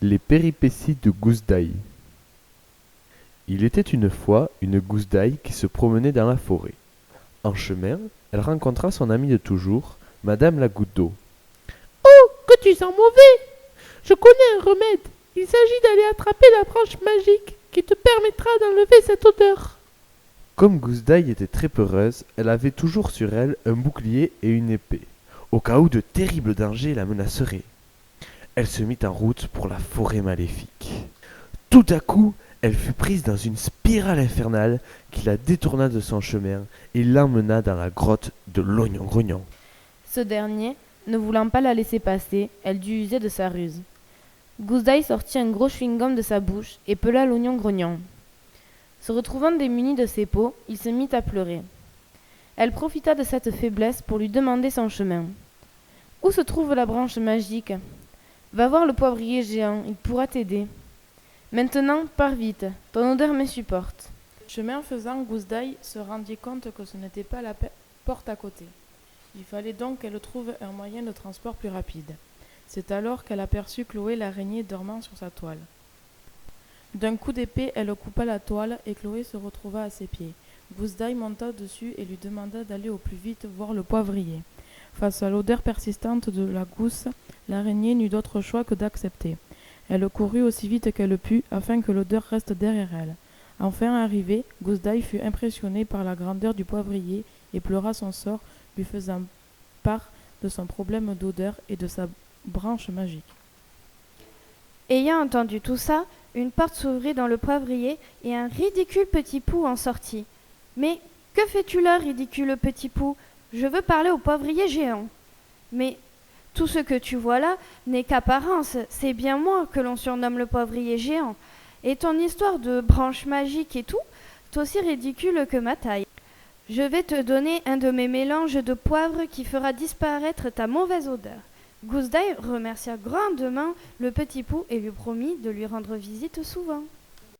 Les péripéties de Gousse d'ail. Il était une fois une gousse d'ail qui se promenait dans la forêt. En chemin, elle rencontra son amie de toujours, Madame la Goutte d'eau. Oh, que tu sens mauvais! Je connais un remède. Il s'agit d'aller attraper la branche magique qui te permettra d'enlever cette odeur. Comme Gousse d'ail était très peureuse, elle avait toujours sur elle un bouclier et une épée, au cas où de terribles dangers la menaceraient. Elle se mit en route pour la forêt maléfique. Tout à coup, elle fut prise dans une spirale infernale qui la détourna de son chemin et l'emmena dans la grotte de l'Oignon-Grognon. Ce dernier, ne voulant pas la laisser passer, elle dut user de sa ruse. Gousse d'ail sortit un gros chewing-gum de sa bouche et pela l'oignon grognon. Se retrouvant démuni de ses peaux, il se mit à pleurer. Elle profita de cette faiblesse pour lui demander son chemin. Où se trouve la branche magique? Va voir le poivrier géant, il pourra t'aider. Maintenant, pars vite, ton odeur me supporte. Chemin faisant, Gousse d'ail se rendit compte que ce n'était pas la porte à côté. Il fallait donc qu'elle trouve un moyen de transport plus rapide. C'est alors qu'elle aperçut Chloé l'araignée dormant sur sa toile. D'un coup d'épée, elle coupa la toile et Chloé se retrouva à ses pieds. Gousse d'ail monta dessus et lui demanda d'aller au plus vite voir le poivrier. Face à l'odeur persistante de la gousse, l'araignée n'eut d'autre choix que d'accepter. Elle courut aussi vite qu'elle put, afin que l'odeur reste derrière elle. Enfin arrivée, Gousse d'ail fut impressionnée par la grandeur du poivrier et pleura son sort, lui faisant part de son problème d'odeur et de sa branche magique. Ayant entendu tout ça, une porte s'ouvrit dans le poivrier et un ridicule petit pou en sortit. Mais que fais-tu là, ridicule petit pou? Je veux parler au poivrier géant. Mais tout ce que tu vois là n'est qu'apparence, c'est bien moi que l'on surnomme le poivrier géant. Et ton histoire de branche magique et tout, c'est aussi ridicule que ma taille. Je vais te donner un de mes mélanges de poivre qui fera disparaître ta mauvaise odeur. Gousse d'ail remercia grandement le petit pou et lui promit de lui rendre visite souvent.